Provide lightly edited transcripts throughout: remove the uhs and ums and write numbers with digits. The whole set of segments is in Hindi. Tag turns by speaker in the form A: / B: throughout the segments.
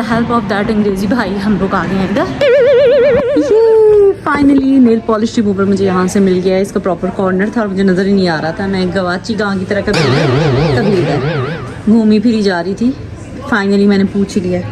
A: द हेल्प ऑफ दैट अंग्रेजी भाई हम लोग आ गए हैं इधर। ये फाइनली नेल पॉलिश रिमूवर मुझे यहाँ से मिल गया है। इसका प्रॉपर कॉर्नर था और मुझे नज़र ही नहीं आ रहा था। मैं गवाची गांव की तरह कभी इधर घूमी फिरी जा रही थी। फाइनली मैंने पूछ ही लिया।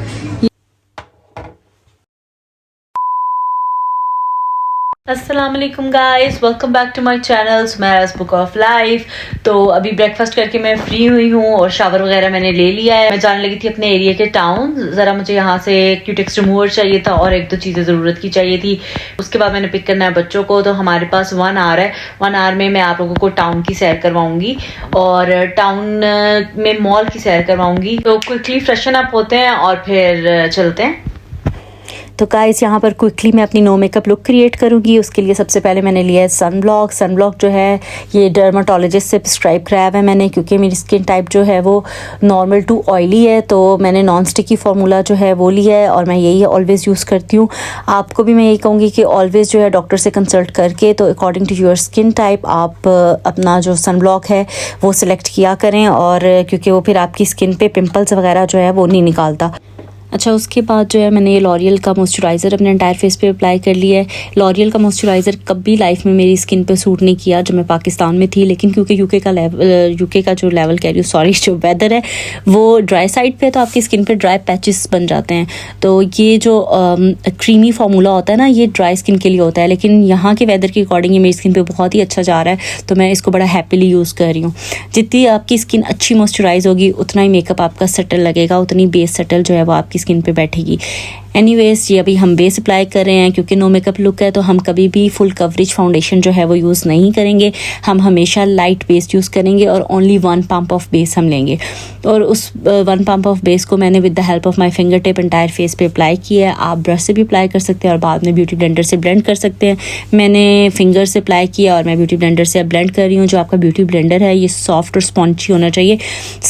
A: अस्सलाम वालेकुम guys, welcome back to my channel Sumaira's book of life. तो अभी ब्रेकफास्ट करके मैं फ्री हुई हूँ और शावर वगैरह मैंने ले लिया है। मैं जाने लगी थी अपने एरिया के टाउन। ज़रा मुझे यहाँ से क्यूटेक्स रिमूवर चाहिए था और एक दो चीज़ें ज़रूरत की चाहिए थी। उसके बाद मैंने पिक करना है बच्चों को। तो हमारे पास 1 आवर है। 1 आवर में मैं आप लोगों को टाउन की सैर करवाऊँगी और टाउन में मॉल की सैर करवाऊँगी। तो क्विकली फ्रेशन अप होते हैं और फिर चलते हैं। तो गाइस यहाँ पर क्विकली मैं अपनी नो मेकअप लुक क्रिएट करूँगी। उसके लिए सबसे पहले मैंने लिया है सन ब्लॉक जो है ये डर्माटोलॉजिस्ट से प्रिस्क्राइब कराया हुआ है मैंने, क्योंकि मेरी स्किन टाइप जो है वो नॉर्मल टू ऑयली है। तो मैंने नॉन स्टिकी फार्मूला जो है वो लिया है और मैं यही ऑलवेज़ यूज़ करती हूँ। आपको भी मैं यही कहूँगी कि ऑलवेज़ जो है डॉक्टर से कंसल्ट करके तो according to your skin type आप अपना जो सन ब्लॉक है वो सिलेक्ट किया करें, और क्योंकि वो फिर आपकी स्किन पर पिम्पल्स वगैरह जो है वो नहीं निकालता। अच्छा, उसके बाद जो है मैंने ये लॉरियल का मॉइस्चराइज़र अपने एंटायर फेस पे अप्लाई कर लिया है। लॉरियल का मॉइस्चराइज़र कभी लाइफ में मेरी स्किन पे सूट नहीं किया जब मैं पाकिस्तान में थी, लेकिन क्योंकि यूके का जो लेवल कह रही हूँ, सॉरी, जो वेदर है वो ड्राई साइड पे, तो आपकी स्किन पे ड्राई पैचेस बन जाते हैं। तो ये जो क्रीमी फार्मूला होता है ना, ये ड्राई स्किन के लिए होता है, लेकिन यहाँ के वेदर के अकॉर्डिंग ये मेरी स्किन पर बहुत ही अच्छा जा रहा है। तो मैं इसको बड़ा हैप्पीली यूज़ कर रही हूँ। जितनी आपकी स्किन अच्छी मॉइस्चराइज़ होगी उतना ही मेकअप आपका सेटल लगेगा, उतनी बेस सेटल जो है वो आपकी स्किन पे बैठेगी। एनीवेज, ये अभी हम बेस अप्लाई कर रहे हैं क्योंकि नो मेकअप लुक है, तो हम कभी भी फुल कवरेज फाउंडेशन जो है वो यूज़ नहीं करेंगे। हम हमेशा लाइट बेस यूज़ करेंगे और ओनली 1 पंप ऑफ बेस हम लेंगे। और उस 1 पंप ऑफ बेस को मैंने with the help of my finger tip entire face पे अप्लाई किया है। आप ब्रश से भी अप्लाई कर सकते हैं और बाद में ब्यूटी ब्लेंडर से ब्लेंड कर सकते हैं। मैंने फिंगर से अप्लाई किया और मैं ब्यूटी ब्लेंडर से अब ब्लेंड कर रही हूँ। जो आपका ब्यूटी ब्लेंडर है ये सॉफ्ट और स्पॉन्जी होना चाहिए,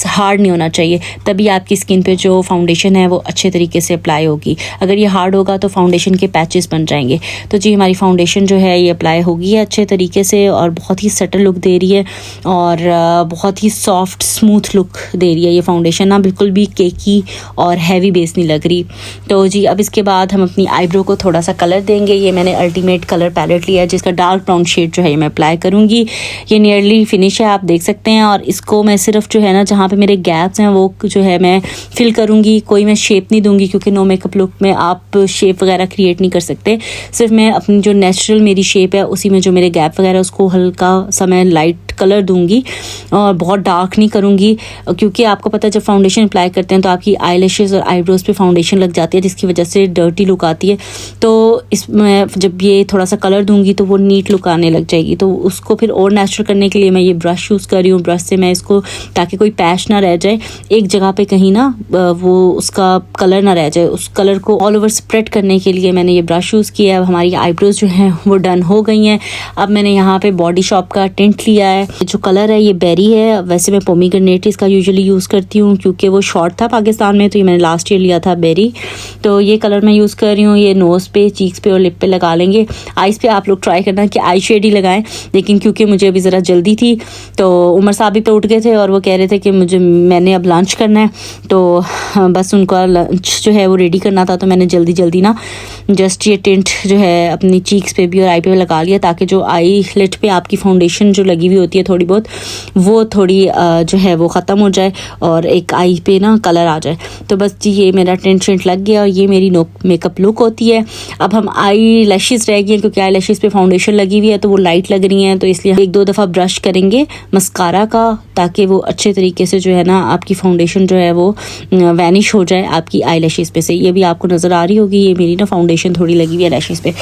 A: हार्ड नहीं होना चाहिए, तभी आपकी स्किन पे जो फाउंडेशन है वो अच्छे तरीके से अप्लाई होगी। अगर ये हार्ड होगा तो फाउंडेशन के पैचेस बन जाएंगे। तो जी, हमारी फाउंडेशन जो है ये अप्लाई होगी है अच्छे तरीके से और बहुत ही सटल लुक दे रही है और बहुत ही सॉफ्ट स्मूथ लुक दे रही है। ये फाउंडेशन ना बिल्कुल भी केकी और हैवी बेस नहीं लग रही। तो जी, अब इसके बाद हम अपनी आईब्रो को थोड़ा सा कलर देंगे। ये मैंने अल्टीमेट कलर पैलेट लिया है जिसका डार्क ब्राउन शेड जो है मैं अप्लाई करूँगी। ये नियरली फिनिश है, आप देख सकते हैं। और इसको मैं सिर्फ जो है ना, जहाँ पे मेरे गैप्स हैं वो जो है मैं फिल करूँगी। कोई मैं शेप नहीं दूँगी क्योंकि नो मेकअप लुक में आप शेप वगैरह क्रिएट नहीं कर सकते। सिर्फ मैं अपनी जो नेचुरल मेरी शेप है उसी में जो मेरे गैप वगैरह उसको हल्का सा मैं लाइट कलर दूंगी और बहुत डार्क नहीं करूँगी, क्योंकि आपको पता है जब फाउंडेशन अप्लाई करते हैं तो आपकी आईलैशेस और आईब्रोज पे फाउंडेशन लग जाती है जिसकी वजह से डर्टी लुक आती है। तो इसमें जब ये थोड़ा सा कलर दूंगी तो वो नीट लुक आने लग जाएगी। तो उसको फिर और नेचुरल करने के लिए मैं ये ब्रश यूज़ कर रही हूँ। ब्रश से मैं इसको, ताकि कोई पैच ना रह जाए एक जगह पे कहीं ना, वो उसका कलर ना रह जाए, उस कलर को ऑल ओवर स्प्रेड करने के लिए मैंने ये ब्रश यूज़ किया है। अब हमारी आईब्रोज जो हैं वो डन हो गई हैं। अब मैंने यहाँ पे बॉडी शॉप का टिंट लिया है। जो कलर है ये बेरी है। वैसे मैं पोमीग्रेनेट इसका यूजुअली यूज़ करती हूँ क्योंकि वो शॉर्ट था पाकिस्तान में, तो ये मैंने लास्ट ईयर लिया था बेरी। तो ये कलर मैं यूज़ कर रही हूँ। ये नोज़ पे, चीक्स पे और लिप पे लगा लेंगे। आइज़ पे आप लोग ट्राई करना कि आई शेड ही लगाएं, लेकिन क्योंकि मुझे अभी ज़रा जल्दी थी तो उमर साहब भी तो उठ गए थे और वो कह रहे थे कि मैंने अब लंच करना है, तो बस उनका लंच जो है वो रेडी करना था। तो मैंने जल्दी ना जस्ट ये टिंट जो है अपनी चीक्स पे भी और आई पे लगा लिया, ताकि जो आई लिट पे आपकी फाउंडेशन जो लगी हुई होती है थोड़ी बहुत, वो थोड़ी जो है वो ख़त्म हो जाए और एक आई पे ना कलर आ जाए। तो बस जी, ये मेरा टिंट लग गया और ये मेरी मेकअप लुक होती है। अब हम आई लैशेस रह गई हैं क्योंकि आई लैशेस पे फाउंडेशन लगी हुई है तो वो लाइट लग रही हैं, तो इसलिए 1-2 दफ़ा ब्रश करेंगे मस्कारा का, ताकि वो अच्छे तरीके से जो है ना आपकी फाउंडेशन जो है वो वैनिश हो जाए आपकी आई लैशेस पे से। ये भी आपको नज़र आ रही होगी, ये मेरी ना फाउंडेशन थोड़ी लगी हुई है लैशेस पे,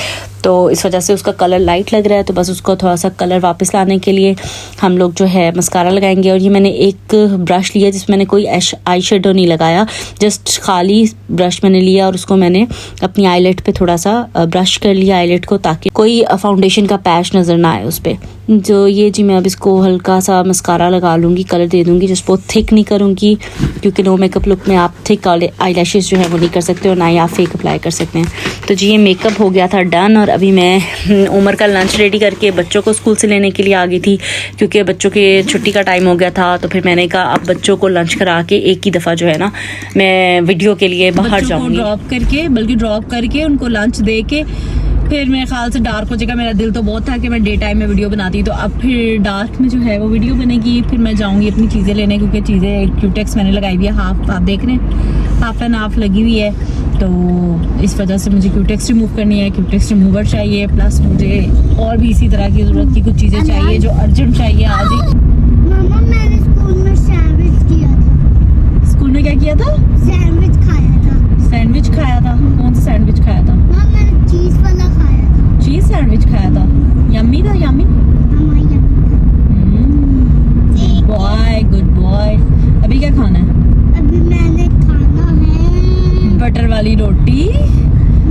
A: तो इस वजह से उसका कलर लाइट लग रहा है। तो बस उसको थोड़ा सा कलर वापस लाने के लिए हम लोग जो है मस्कारा लगाएंगे। और ये मैंने एक ब्रश लिया जिसमें मैंने कोई आई शेडो नहीं लगाया, जस्ट खाली ब्रश मैंने लिया और उसको मैंने अपनी आईलेट पे थोड़ा सा ब्रश कर लिया आईलेट को, ताकि कोई फाउंडेशन का पैच नज़र ना आए उस पर। जो ये जी, मैं अब इसको हल्का सा मस्कारा लगा लूँगी, कलर दे दूँगी, जिस बहुत थिक नहीं करूँगी क्योंकि नो मेकअप लुक में आप थिक आई लैशेस जो है वो नहीं कर सकते और ना ही आप फेक अप्लाई कर सकते हैं। तो जी ये मेकअप हो गया था डन और अभी मैं उमर का लंच रेडी करके बच्चों को स्कूल से लेने के लिए आ गई थी, क्योंकि बच्चों के छुट्टी का टाइम हो गया था। तो फिर मैंने कहा अब बच्चों को लंच करा के एक ही दफ़ा जो है ना मैं वीडियो के लिए बाहर जाऊँगी। ड्रॉप करके उनको लंच दे के फिर मेरे ख्याल से डार्क हो जाएगा। मेरा दिल तो बहुत था कि मैं डे टाइम में वीडियो बनाती, तो अब फिर डार्क में जो है वो वीडियो बनेगी। फिर मैं जाऊंगी अपनी चीज़ें लेने, क्योंकि चीज़ें क्यूटेक्स मैंने लगाई हुई है, हाफ आप देख रहे हैं, हाफ एंड हाफ लगी हुई है। तो इस वजह से मुझे क्यूटेक्स रिमूव करनी है, क्यूटेक्स रिमूवर चाहिए, प्लस मुझे और भी इसी तरह की ज़रूरत की कुछ चीज़ें चाहिए जो अर्जेंट चाहिए आज ही।
B: मामा मैंने स्कूल में सैंडविच किया था।
A: स्कूल में क्या किया था?
B: सैंडविच खाया था।
A: सैंडविच खाया था? कौन सा सैंडविच खाया था?
B: मामा मैंने चीज वाला खाया था।
A: चीज़ सैंडविच खाया था? यम्मी था? यम्मी? Boy, good boy. अभी क्या खाना है?
B: अभी मैंने खाना है
A: बटर वाली रोटी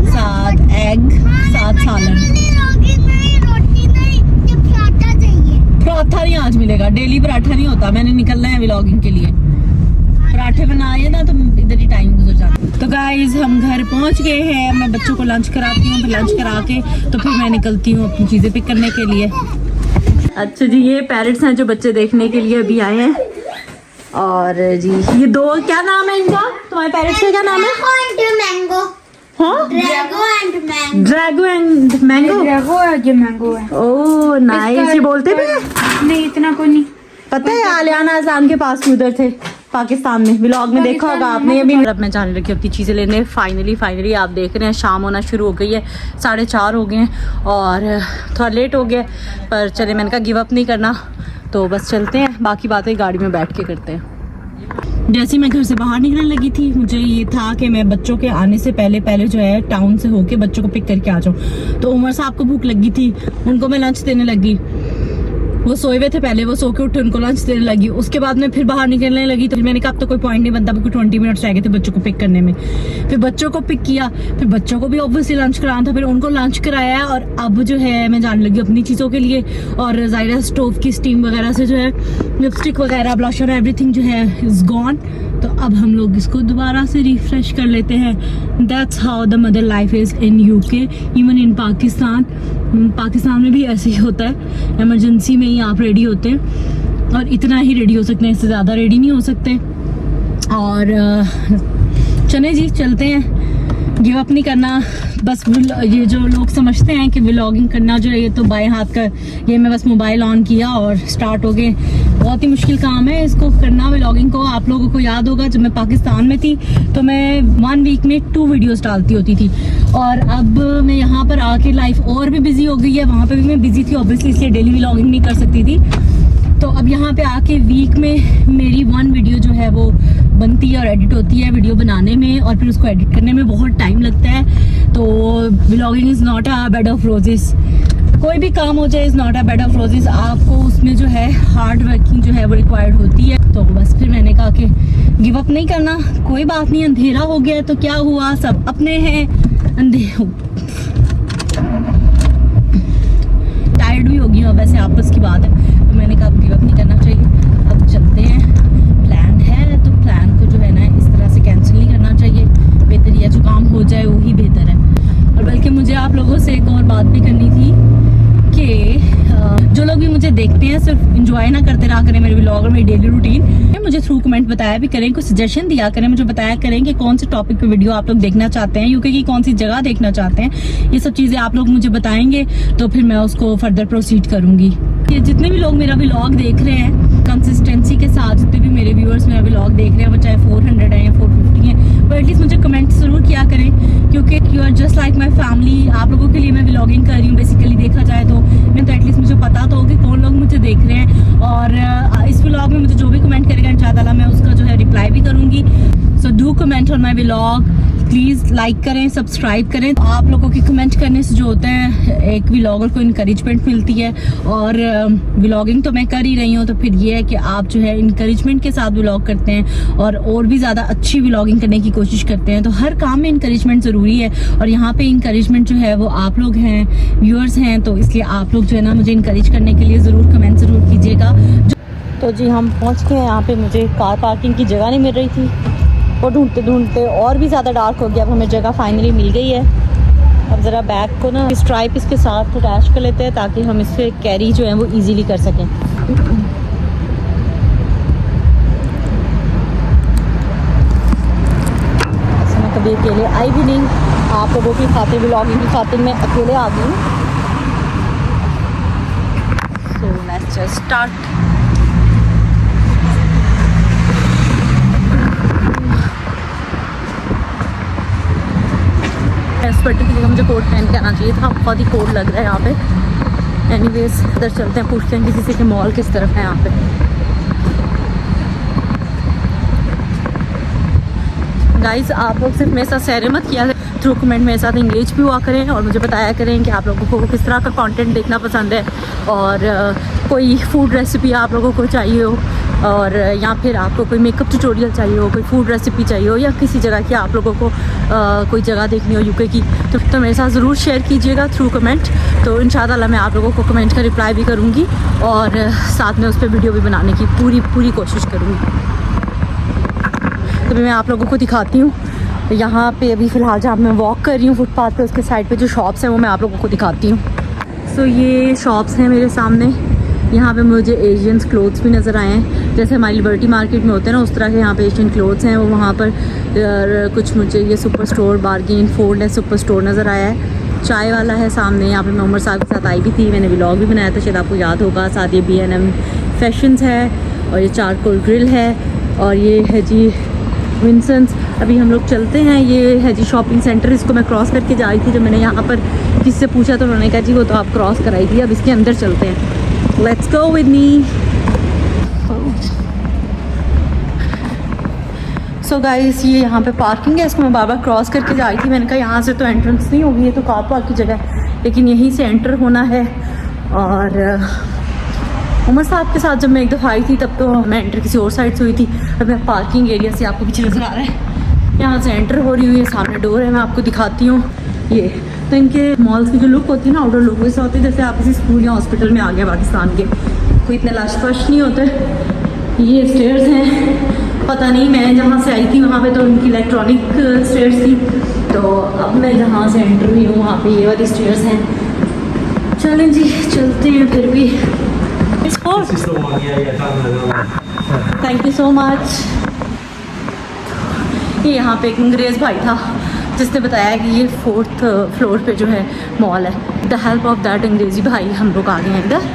A: साथ एग साथ सालन।
B: रोटी नहीं, ये पराठा चाहिए।
A: पराठा नहीं आज मिलेगा, डेली पराठा नहीं होता। मैंने निकलना है व्लॉगिंग के लिए, पराठे बनाए ना तो इधर ही टाइम गुजर जाता है। तो गाइज हम घर पहुंच गए हैं। मैं बच्चों को लंच कराती हूँ, फिर लंच करा के तो फिर मैं निकलती हूँ अपनी चीज़ें पिक करने के लिए। अच्छा जी, ये पैरट्स हैं जो बच्चे देखने के लिए अभी आए हैं। और जी ये दो, क्या नाम है इनका? तुम्हारे पैरट्स का क्या नाम है?
B: मैंगो।
A: हाँ,
B: Drago and mango.
A: Drago and mango.
B: Drago है, ये मैंगो है।
A: Oh nice. ये बोलते भी हैं?
B: नहीं, इतना कोई नहीं।
A: पता है आलियाना अज़लान के पास उधर थे पाकिस्तान में, व्लॉग में देखा होगा आपने। अभी अब मैं जाने लगी अपनी चीज़ें लेने। फाइनली आप देख रहे हैं शाम होना शुरू हो गई है, 4:30 हो गए हैं और थोड़ा लेट हो गया, पर चले मैंने कहा गिव अप नहीं करना, तो बस चलते हैं। बाकी बातें गाड़ी में बैठ के करते हैं। जैसे मैं घर से बाहर निकलने लगी थी, मुझे ये था कि मैं बच्चों के आने से पहले जो है टाउन से होके बच्चों को पिक करके आ जाऊँ। तो उमर साहब को भूख लगी थी, उनको मैं लंच देने लगी। वो सोए हुए थे पहले, वो सो के उठे, उनको लंच देने लगी। उसके बाद मैं फिर बाहर निकलने लगी, तो मैंने कहा अब तो कोई पॉइंट नहीं बनता, क्योंकि 20 मिनट्स रह गए थे बच्चों को पिक करने में। फिर बच्चों को पिक किया, फिर बच्चों को भी ऑब्वियसली लंच कराना था, फिर उनको लंच कराया। और अब जो है मैं जाने लगी अपनी चीज़ों के लिए। और ज़ाहिर स्टोव की स्टीम वगैरह से जो है लिपस्टिक वगैरह, ब्लशर, एवरीथिंग जो है इज़ गॉन। तो अब हम लोग इसको दोबारा से रिफ्रेश कर लेते हैं। That's how the mother life is in UK, even in Pakistan. Pakistan में भी ऐसे ही होता है, इमरजेंसी में ही आप रेडी होते हैं और इतना ही रेडी हो सकते हैं, इससे ज़्यादा रेडी नहीं हो सकते। और चले जी चलते हैं, गिव अप नहीं करना। बस ये जो लोग समझते हैं कि व्लॉगिंग करना जो है ये तो बाएं हाथ का, ये मैं बस मोबाइल ऑन किया और स्टार्ट हो गए। बहुत ही मुश्किल काम है इसको करना, व्लॉगिंग को। आप लोगों को याद होगा जब मैं पाकिस्तान में थी तो मैं 1 वीक में 2 वीडियोस डालती होती थी, और अब मैं यहाँ पर आके लाइफ और भी बिजी हो गई है। वहाँ पर भी मैं बिजी थी ऑब्वियसली, इसलिए डेली व्लॉगिंग नहीं कर सकती थी। तो अब यहाँ पे आके वीक में मेरी 1 वीडियो जो है वो बनती है और एडिट होती है वीडियो बनाने में, और फिर उसको एडिट करने में बहुत टाइम लगता है। तो vlogging is not a bed of roses. कोई भी काम हो जाए is not a bed of roses, आपको उसमें जो है हार्ड वर्किंग जो है वो रिक्वायर्ड होती है। तो बस फिर मैंने कहा कि गिव अप नहीं करना, कोई बात नहीं, अंधेरा हो गया तो क्या हुआ, सब अपने हैं। टायर्ड भी हो गई हूँ वैसे, आपस की बात है, तो मैंने कहा गिव अप नहीं करना चाहिए। अब चलते हैं, प्लान है तो प्लान को जो है ना इस तरह से कैंसिल नहीं करना चाहिए। बेहतर यह जो काम हो जाए वही बेहतर है। और बल्कि मुझे आप लोगों से एक और बात भी करनी थी कि जो लोग भी मुझे देखते हैं सिर्फ इंजॉय ना करते रहा करें मेरे व्लॉग और मेरी डेली रूटीन, मुझे थ्रू कमेंट बताया भी करें, कुछ सजेशन दिया करें, मुझे बताया करें कि कौन से टॉपिक पे वीडियो आप लोग देखना चाहते हैं, यूके की कौन सी जगह देखना चाहते हैं। ये सब चीज़ें आप लोग मुझे बताएंगे तो फिर मैं उसको फर्दर प्रोसीड करूँगी। ये जितने भी लोग मेरा व्लॉग देख रहे हैं कंसिस्टेंसी के साथ, जितने भी मेरे व्यूअर्स मेरा व्लॉग देख रहे हैं, वो चाहे 400 हैं या 450 हैं, पर एटलीस्ट मुझे कमेंट ज़रूर किया करें, क्योंकि you are just like my family. आप लोगों के लिए मैं व्लॉगिंग कर रही हूँ बेसिकली, देखा जाए तो मैं तो एटलीस्ट मुझे पता तो हो कि कौन लोग मुझे देख रहे हैं। और इस व्लॉग में मुझे जो भी कमेंट करेगा इंशाअल्लाह मैं उसका जो है रिप्लाई भी करूँगी। So do comment on my vlog, please like करें, सब्सक्राइब करें। आप लोगों के कमेंट करने से जो होता है एक व्लॉगर को इनकरेजमेंट मिलती है, और व्लॉगिंग तो मैं कर ही रही हूँ, तो फिर ये है कि आप जो है इनकरेजमेंट के साथ व्लॉग करते हैं और भी ज़्यादा अच्छी व्लॉगिंग करने की कोशिश करते हैं। तो हर काम में इनकरेजमेंट ज़रूरी है, और यहाँ पे इनकरेजमेंट जो है वो आप लोग हैं, व्यूअर्स हैं, तो इसलिए आप लोग जो है ना मुझे इनकरेज करने के लिए ज़रूर कमेंट ज़रूर कीजिएगा। तो जी हम पहुँच गए यहाँ पे, मुझे कार पार्किंग की जगह नहीं मिल रही थी, और ढूंढते ढूंढते और भी ज़्यादा डार्क हो गया। अब हमें जगह फाइनली मिल गई है। अब ज़रा बैग को ना स्ट्राइप इसके साथ अटैच कर लेते हैं ताकि हम इससे कैरी जो है वो इजीली कर सकें। ऐसे मैं कभी अकेले आई भी नहीं, आप लोगों की खातिर व्लॉगिंग की खातिर मैं अकेले आ गई हूँ। So let's just start. Sweater की जगह मुझे कोट पहन के आना चाहिए था, बहुत ही कोल्ड लग रहा है यहाँ पे। एनीवेज इधर चलते हैं, पूछते हैं किसी से कि मॉल किस तरफ है यहाँ पे। गाइस आप लोग सिर्फ मेरे साथ शेयर मत किया थ्रू कमेंट, मेरे साथ इंगेज भी हुआ करें और मुझे बताया करें कि आप लोगों को किस तरह का कंटेंट देखना पसंद है, और कोई फूड रेसिपी आप लोगों को चाहिए हो, और या फिर आपको कोई मेकअप ट्यूटोरियल चाहिए हो, कोई फूड रेसिपी चाहिए हो, या किसी जगह की आप लोगों को कोई जगह देखनी हो यूके की, तो मेरे साथ ज़रूर शेयर कीजिएगा थ्रू कमेंट। तो इंशाल्लाह मैं आप लोगों को कमेंट का रिप्लाई भी करूँगी और साथ में उस पर वीडियो भी बनाने की पूरी कोशिश करूँगी। तो मैं आप लोगों को दिखाती हूँ यहाँ पे अभी फ़िलहाल जहाँ मैं वॉक कर रही हूँ फुटपाथ पे, उसके साइड पे जो शॉप्स हैं वो मैं आप लोगों को दिखाती हूँ। सो ये शॉप्स हैं मेरे सामने। यहाँ पे मुझे एशियंस क्लोथ्स भी नज़र आए हैं, जैसे हमारी लिबर्टी मार्केट में होते हैं ना, उस तरह के यहाँ पे एशियन क्लोथ्स हैं। वो वहाँ पर कुछ मुझे ये सुपर स्टोर बार्गेन फोल्ड है सुपर स्टोर नज़र आया है। चाय वाला है सामने, यहाँ पे मैं उमर साहब के साथ आई भी थी, मैंने व्लॉग भी बनाया था, शायद आपको याद होगा। साथ ये B&M फैशंस है, और ये चारकोल ग्रिल है, और ये है जी विंसन्स। अभी हम लोग चलते हैं, ये है जी शॉपिंग सेंटर, इसको मैं क्रॉस करके जा रही थी। जब मैंने यहाँ पर किसी से पूछा तो उन्होंने कहा जी वो तो आप क्रॉस कराई थी, अब इसके अंदर चलते हैं। Let's go with me. So guys ये यहाँ पे पार्किंग है, इसको मैं बार बार क्रॉस करके जा रही थी। मैंने कहा यहाँ से तो एंट्रेंस नहीं होगी, ये तो कार पार्क की जगह है, लेकिन यहीं से एंटर होना है। और उमर साहब के साथ जब मैं एक दफ़ा आई थी तब तो मैं एंटर किसी और साइड से हुई थी। अब मैं पार्किंग एरिया से, आपको पीछे नज़र आ रहा है, यहाँ से एंटर हो रही हुई है। सामने डोर है, मैं आपको दिखाती हूँ। ये तो इनके मॉल्स की जो लुक होती है ना, आउटडोर लुक वैसे होती है जैसे आप किसी स्कूल या हॉस्पिटल में आ गए पाकिस्तान के, कोई इतने लाश फश नहीं होते। ये स्टेयर्स हैं, पता नहीं मैं जहाँ से आई थी वहाँ पे तो इनकी इलेक्ट्रॉनिक स्टेयर्स थी, तो अब मैं जहाँ से एंटर हुई हूँ वहाँ पे ये वाली स्टेयर्स हैं। चलें जी चलते हैं फिर भी। Thank you so much. ये यहाँ पे एक अंग्रेज़ भाई था जिसने बताया कि ये 4th फ्लोर पे जो है मॉल है। With the help of that अंग्रेज़ी भाई हम लोग आ गए हैं इधर।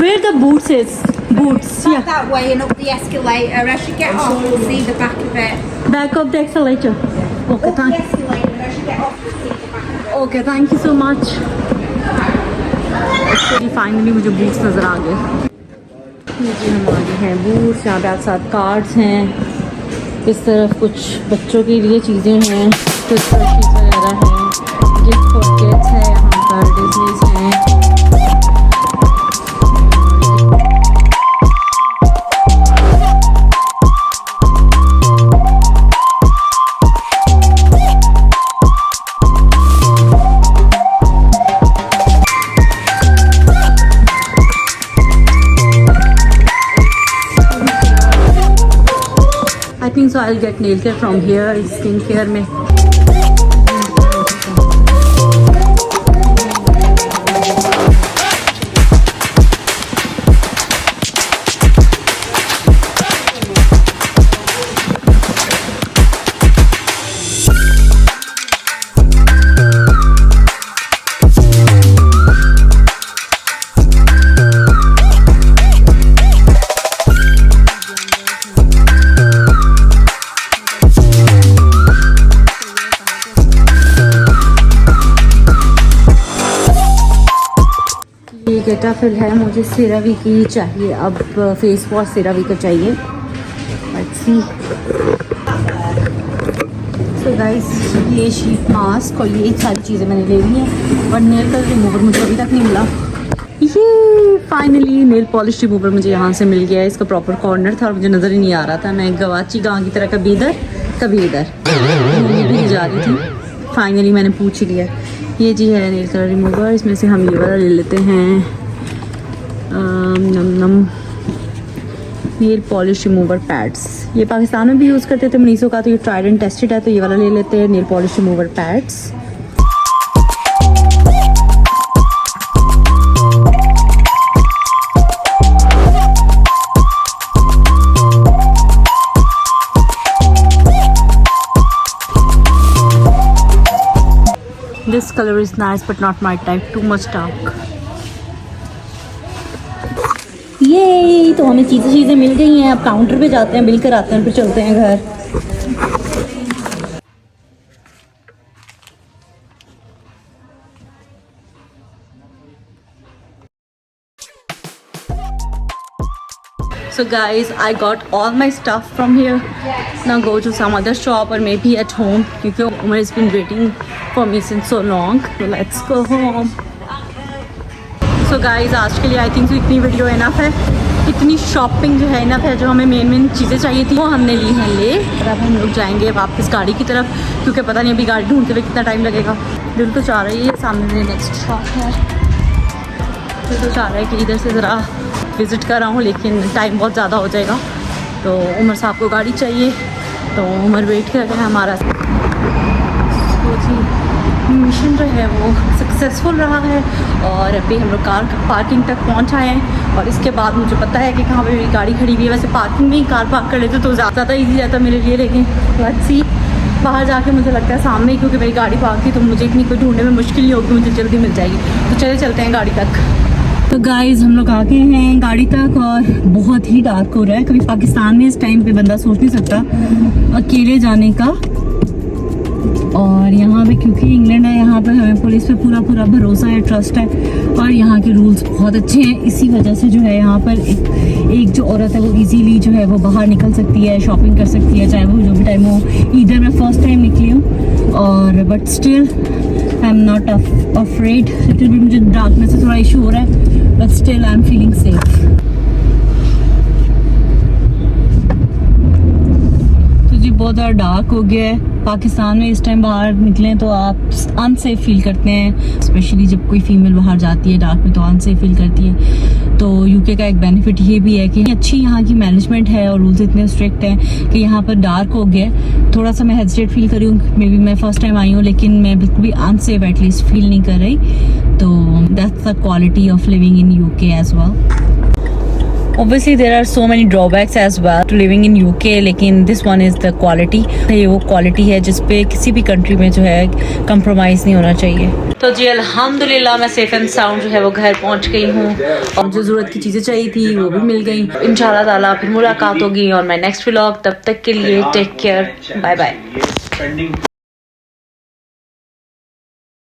A: Where the boots is? Boots,
C: Back
A: yeah.
C: that way and up the escalator. As you get off, you'll see the back of it.
A: Back of the escalator. Okay,
C: Up the escalator, as you get off, you'll see the back of it.
A: Okay, thank you so much. Actually, finally मुझे boots नज़र आ गए। ये जी हमारे हैं बूट्स, यहाँ पे साथ कार्ड्स हैं, इस तरफ कुछ बच्चों के लिए चीज़ें हैं, कुछ परफ्यूम्स वगैरह हैं, गिफ्ट फॉर किड्स है, यहाँ पर डिज़नीज़ हैं। Think so I will get nail care from here skin care में। ये गेटाफिल है, मुझे सेरावी की चाहिए अब फेस वॉश सेरावी का चाहिए। Let's see. सो गाइस ये शीट मास्क और ये सारी चीज़ें मैंने ले ली हैं और नेल कलर रिमूवर मुझे अभी तक नहीं मिला। ये फाइनली नेल पॉलिश रिमूवर मुझे यहाँ से मिल गया है। इसका प्रॉपर कॉर्नर था और मुझे नज़र ही नहीं आ रहा था। मैं गवाची गाँव की तरह कभी इधर कभी इधर भी जा रही थी। फाइनली मैंने पूछ लिया। ये जी है नेल कलर रिमूवर। इसमें से हम ये वाला ले लेते हैं नेल पॉलिश रिमूवर पैड्स। ये पाकिस्तान में भी यूज़ करते थे मनीषो का, तो ये ट्राइड एंड टेस्टेड है, तो ये वाला ले लेते हैं nail polish remover pads. This color is nice but not my type, too much dark. ये तो हमें चीज़ें मिल गई हैं। अब काउंटर पे जाते हैं, बिल कराते हैं, फिर चलते हैं घर। So guys, I got all my stuff from here. Now go to some other shop or maybe at home क्योंकि Umar has been waiting for me since so long. So let's go home. So guys, आज के लिए I think so इतनी वीडियो इनफ है। इतनी शॉपिंग जो है इनफ है। जो हमें मेन चीज़ें चाहिए थी वो हमने ली हैं ले। और अब हम लोग जाएंगे वापस गाड़ी की तरफ क्योंकि पता नहीं अभी गाड़ी ढूंढते हुए कितना टाइम लगेगा। दिल तो चाह रही है, सामने नेक्स्ट शॉप है, दिल तो चाह रहा है कि इधर से ज़रा विज़िट कर रहा हूँ, लेकिन टाइम बहुत ज़्यादा हो जाएगा। तो उमर साहब को गाड़ी चाहिए, तो उमर वेट कर रहे हैं हमारा। तो जी मिशन जो है वो सक्सेसफुल रहा है और अभी हम लोग कार पार्किंग तक पहुँच आए हैं। और इसके बाद मुझे पता है कि कहाँ पे मेरी गाड़ी खड़ी हुई है। वैसे पार्किंग में ही कार पार्क कर लेते तो ज़्यादा ईजी रहता मेरे लिए, लेकिन लेट्स सी बाहर जाके मुझे लगता है सामने ही, क्योंकि मेरी गाड़ी पार्क थी तो मुझे इतनी कोई ढूंढने में मुश्किल नहीं होगी, मुझे जल्दी मिल जाएगी। तो चले चलते हैं गाड़ी तक। तो गाइज़ हम लोग आ गए हैं गाड़ी तक और बहुत ही डार्क हो रहा है। कभी पाकिस्तान में इस टाइम पे बंदा सोच नहीं सकता अकेले जाने का। और यहाँ पे क्योंकि इंग्लैंड है, यहाँ पे हमें पुलिस पे पूरा भरोसा है, ट्रस्ट है और यहाँ के रूल्स बहुत अच्छे हैं। इसी वजह से जो है यहाँ पर एक जो औरत है वो इजीली जो है वो बाहर निकल सकती है, शॉपिंग कर सकती है, चाहे वो जो भी टाइम हो। इधर मैं फर्स्ट टाइम निकली हूँ और but still I am not afraid. Little bit मुझे डार्कनेस से थोड़ा इशू हो रहा है, but still I am feeling safe. तो जी बहुत ज़्यादा डार्क हो गया है। पाकिस्तान में इस टाइम बाहर निकलें तो आप अनसेफ फील करते हैं, स्पेशली जब कोई फीमेल बाहर जाती है डार्क में तो अनसेफ फील करती है। तो यूके का एक बेनिफिट ये भी है कि अच्छी यहाँ की मैनेजमेंट है और रूल्स इतने स्ट्रिक्ट हैं कि यहाँ पर डार्क हो गया। थोड़ा सा मैं हेजिटेट फील कर रही हूँ, मे बी मैं फर्स्ट टाइम आई हूँ, लेकिन मैं बिल्कुल भी अनसेफ एटलीस्ट फील नहीं कर रही। तो that's the quality of living in UK as well. Obviously there are so many drawbacks as well to living in UK, लेकिन this one is the quality। ये वो क्वालिटी है जिस पे किसी भी कंट्री में जो है कंप्रोमाइज़ नहीं होना चाहिए। तो जी अल्हम्दुलिल्लाह मैं सेफ एंड साउंड जो है वो घर पहुंच गई हूँ और जो ज़रूरत की चीज़ें चाहिए थी वो भी मिल गई। इंशाल्लाह ताला फिर मुलाकात होगी और माय नेक्स्ट व्लॉग। तब तक के लिए टेक केयर, बाय बाय।